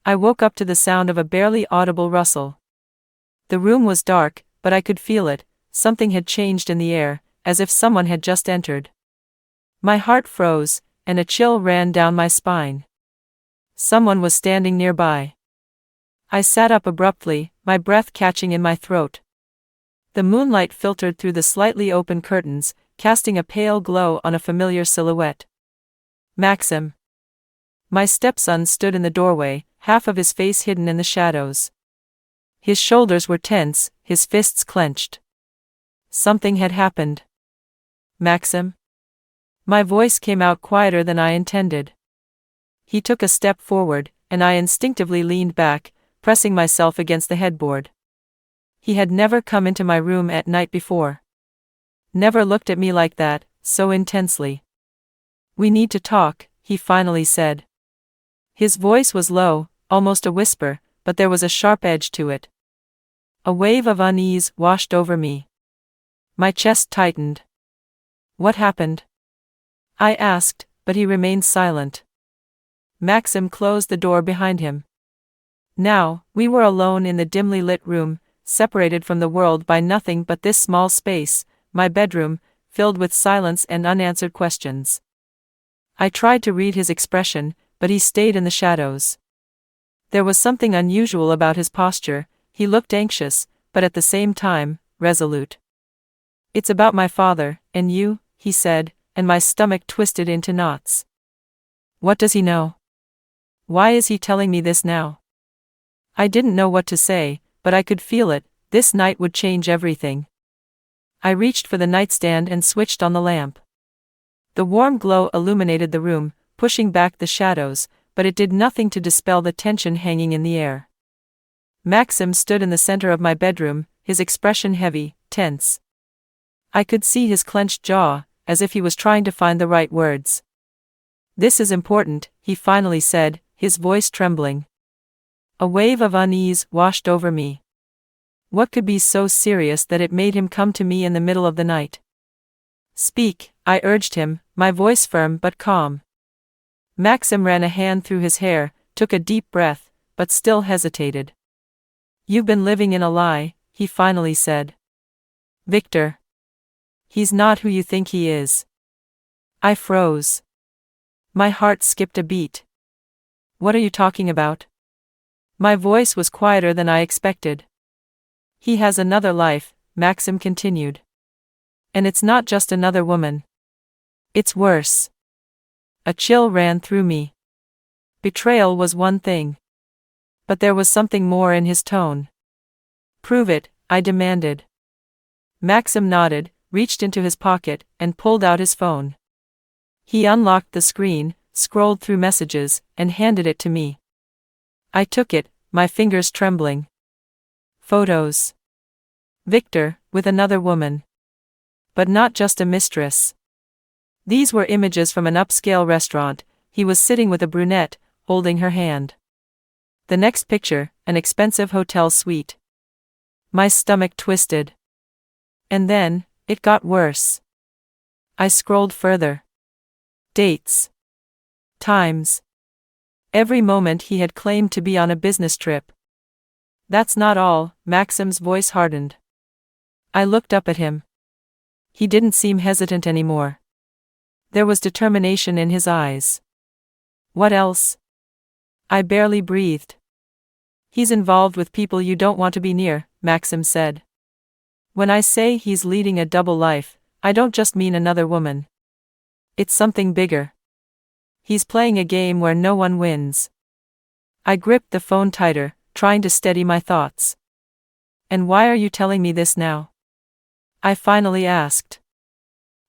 I woke up to the sound of a barely audible rustle. The room was dark, but I could feel it. Something had changed in the air, as if someone had just entered. My heart froze, and a chill ran down my spine. Someone was standing nearby. I sat up abruptly, my breath catching in my throat. The moonlight filtered through the slightly open curtains, casting a pale glow on a familiar silhouette. Maxim. My stepson stood in the doorway, half of his face hidden in the shadows. His shoulders were tense, his fists clenched. Something had happened. Maxim? My voice came out quieter than I intended. He took a step forward, and I instinctively leaned back, pressing myself against the headboard. He had never come into my room at night before. Never looked at me like that, so intensely. "We need to talk," he finally said. His voice was low, almost a whisper, but there was a sharp edge to it. A wave of unease washed over me. My chest tightened. "What happened?" I asked, but he remained silent. Maxim closed the door behind him. Now, we were alone in the dimly lit room, separated from the world by nothing but this small space, my bedroom, filled with silence and unanswered questions. I tried to read his expression, but he stayed in the shadows. There was something unusual about his posture. He looked anxious, but at the same time, resolute. "It's about my father, and you," he said, and my stomach twisted into knots. What does he know? Why is he telling me this now? I didn't know what to say, but I could feel it. This night would change everything. I reached for the nightstand and switched on the lamp. The warm glow illuminated the room, pushing back the shadows, but it did nothing to dispel the tension hanging in the air. Maxim stood in the center of my bedroom, his expression heavy, tense. I could see his clenched jaw, as if he was trying to find the right words. "This is important," he finally said, his voice trembling. A wave of unease washed over me. What could be so serious that it made him come to me in the middle of the night? "Speak," I urged him, my voice firm but calm. Maxim ran a hand through his hair, took a deep breath, but still hesitated. "You've been living in a lie," he finally said. "Victor. He's not who you think he is." I froze. My heart skipped a beat. "What are you talking about?" My voice was quieter than I expected. "He has another life," Maxim continued. "And it's not just another woman. It's worse." A chill ran through me. Betrayal was one thing. But there was something more in his tone. "Prove it," I demanded. Maxim nodded, reached into his pocket, and pulled out his phone. He unlocked the screen, scrolled through messages, and handed it to me. I took it, my fingers trembling. Photos. Victor, with another woman. But not just a mistress. These were images from an upscale restaurant. He was sitting with a brunette, holding her hand. The next picture, an expensive hotel suite. My stomach twisted. And then, it got worse. I scrolled further. Dates. Times. Every moment he had claimed to be on a business trip. "That's not all," Maxim's voice hardened. I looked up at him. He didn't seem hesitant anymore. There was determination in his eyes. "What else?" I barely breathed. "He's involved with people you don't want to be near," Maxim said. "When I say he's leading a double life, I don't just mean another woman. It's something bigger. He's playing a game where no one wins." I gripped the phone tighter, trying to steady my thoughts. "And why are you telling me this now?" I finally asked.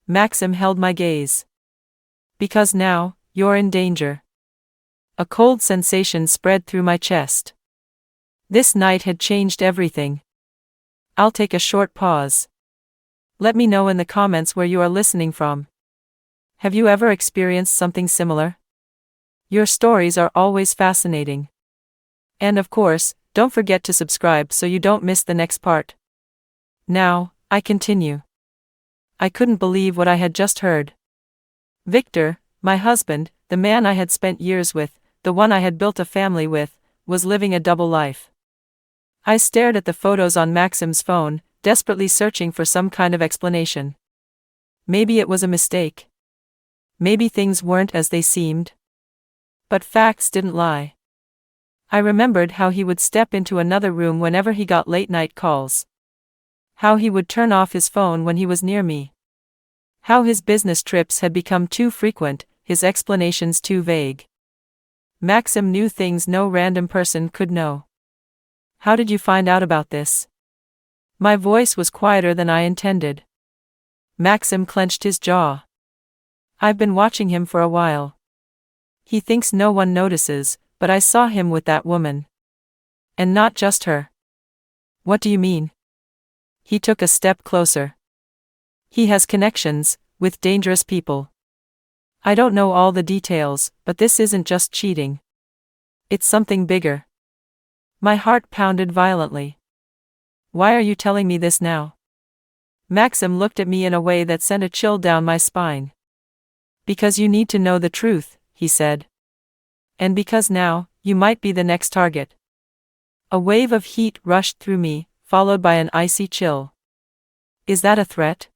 Maxim held my gaze. "Because now, you're in danger." A cold sensation spread through my chest. This night had changed everything. I'll take a short pause. Let me know in the comments where you are listening from. Have you ever experienced something similar? Your stories are always fascinating. And of course, don't forget to subscribe so you don't miss the next part. Now, I continue. I couldn't believe what I had just heard. Victor, my husband, the man I had spent years with, the one I had built a family with, was living a double life. I stared at the photos on Maxim's phone, desperately searching for some kind of explanation. Maybe it was a mistake. Maybe things weren't as they seemed. But facts didn't lie. I remembered how he would step into another room whenever he got late-night calls. How he would turn off his phone when he was near me. How his business trips had become too frequent, his explanations too vague. Maxim knew things no random person could know. How did you find out about this? My voice was quieter than I intended. Maxim clenched his jaw. I've been watching him for a while. He thinks no one notices, but I saw him with that woman. And not just her. What do you mean? He took a step closer. He has connections with dangerous people. I don't know all the details, but this isn't just cheating. It's something bigger. My heart pounded violently. Why are you telling me this now? Maxim looked at me in a way that sent a chill down my spine. Because you need to know the truth, he said. And because now, you might be the next target. A wave of heat rushed through me, followed by an icy chill. Is that a threat?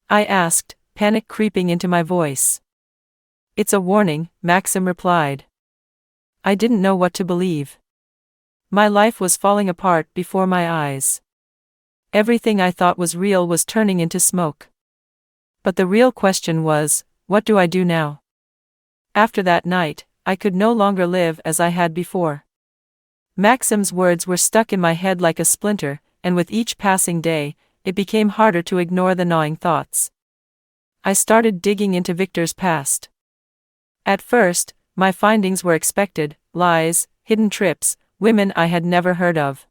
I asked, panic creeping into my voice. It's a warning, Maxim replied. I didn't know what to believe. My life was falling apart before my eyes. Everything I thought was real was turning into smoke. But the real question was, what do I do now? After that night, I could no longer live as I had before. Maxim's words were stuck in my head like a splinter, and with each passing day, it became harder to ignore the gnawing thoughts. I started digging into Victor's past. At first, my findings were expected: lies, hidden trips, women I had never heard of.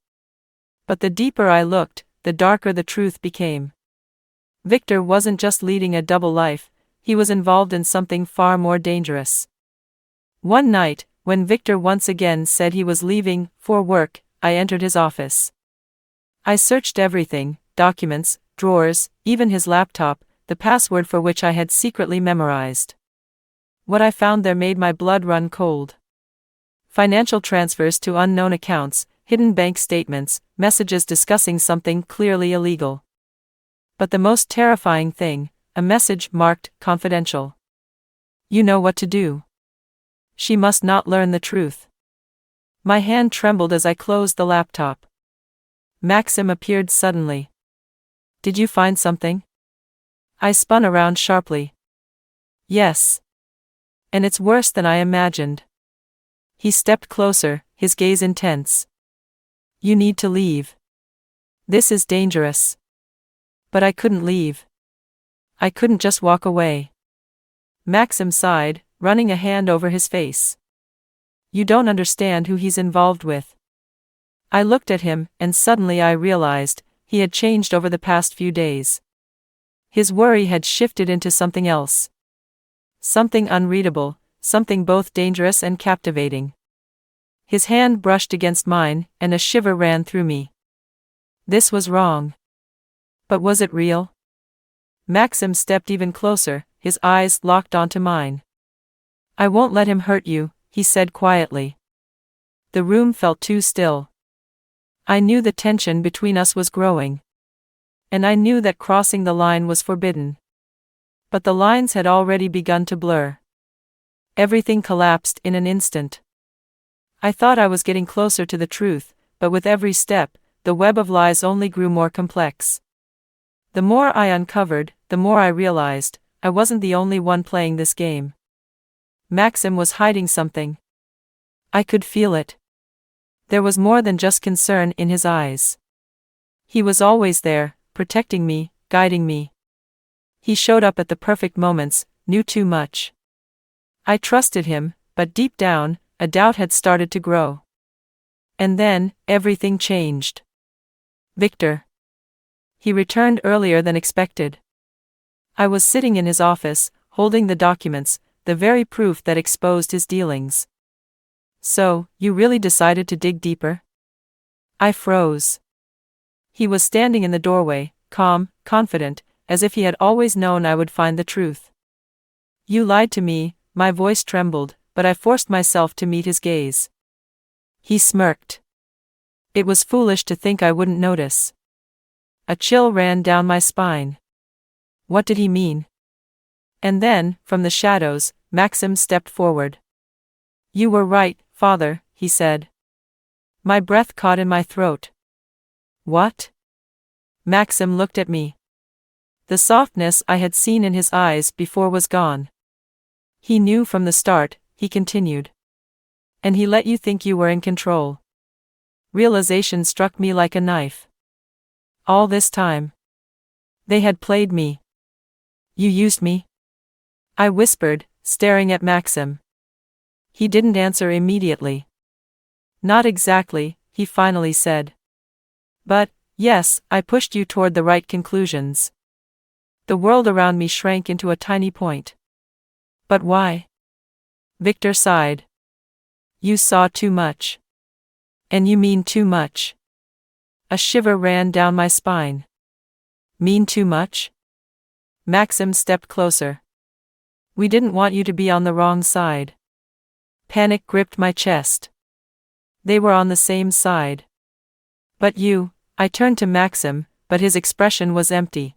But the deeper I looked, the darker the truth became. Victor wasn't just leading a double life, he was involved in something far more dangerous. One night, when Victor once again said he was leaving for work, I entered his office. I searched everything: documents, drawers, even his laptop, the password for which I had secretly memorized. What I found there made my blood run cold. Financial transfers to unknown accounts, hidden bank statements, messages discussing something clearly illegal. But the most terrifying thing, a message marked confidential. You know what to do. She must not learn the truth. My hand trembled as I closed the laptop. Maxim appeared suddenly. Did you find something? I spun around sharply. Yes. And it's worse than I imagined. He stepped closer, his gaze intense. You need to leave. This is dangerous. But I couldn't leave. I couldn't just walk away. Maxim sighed, running a hand over his face. You don't understand who he's involved with. I looked at him, and suddenly I realized, he had changed over the past few days. His worry had shifted into something else. Something unreadable, something both dangerous and captivating. His hand brushed against mine, and a shiver ran through me. This was wrong. But was it real? Maxim stepped even closer, his eyes locked onto mine. I won't let him hurt you, he said quietly. The room felt too still. I knew the tension between us was growing. And I knew that crossing the line was forbidden. But the lines had already begun to blur. Everything collapsed in an instant. I thought I was getting closer to the truth, but with every step, the web of lies only grew more complex. The more I uncovered, the more I realized, I wasn't the only one playing this game. Maxim was hiding something. I could feel it. There was more than just concern in his eyes. He was always there, protecting me, guiding me. He showed up at the perfect moments, knew too much. I trusted him, but deep down, a doubt had started to grow. And then, everything changed. Victor. He returned earlier than expected. I was sitting in his office, holding the documents, the very proof that exposed his dealings. So, you really decided to dig deeper? I froze. He was standing in the doorway, calm, confident, as if he had always known I would find the truth. You lied to me, my voice trembled, but I forced myself to meet his gaze. He smirked. It was foolish to think I wouldn't notice. A chill ran down my spine. What did he mean? And then, from the shadows, Maxim stepped forward. You were right, father, he said. My breath caught in my throat. What? Maxim looked at me. The softness I had seen in his eyes before was gone. He knew from the start, he continued. And he let you think you were in control. Realization struck me like a knife. All this time, they had played me. You used me? I whispered, staring at Maxim. He didn't answer immediately. Not exactly, he finally said. But, yes, I pushed you toward the right conclusions. The world around me shrank into a tiny point. But why? Victor sighed. You saw too much. And you mean too much. A shiver ran down my spine. Mean too much? Maxim stepped closer. We didn't want you to be on the wrong side. Panic gripped my chest. They were on the same side. But you, I turned to Maxim, but his expression was empty.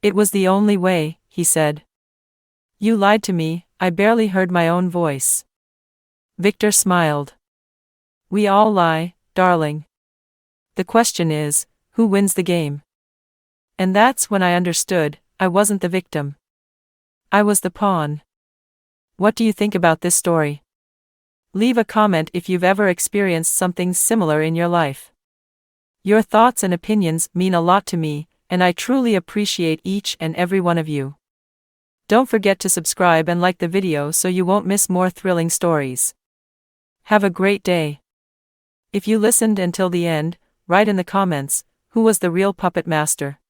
It was the only way, he said. You lied to me, I barely heard my own voice. Victor smiled. We all lie, darling. The question is, who wins the game? And that's when I understood, I wasn't the victim. I was the pawn. What do you think about this story? Leave a comment if you've ever experienced something similar in your life. Your thoughts and opinions mean a lot to me, and I truly appreciate each and every one of you. Don't forget to subscribe and like the video so you won't miss more thrilling stories. Have a great day. If you listened until the end, write in the comments, who was the real puppet master?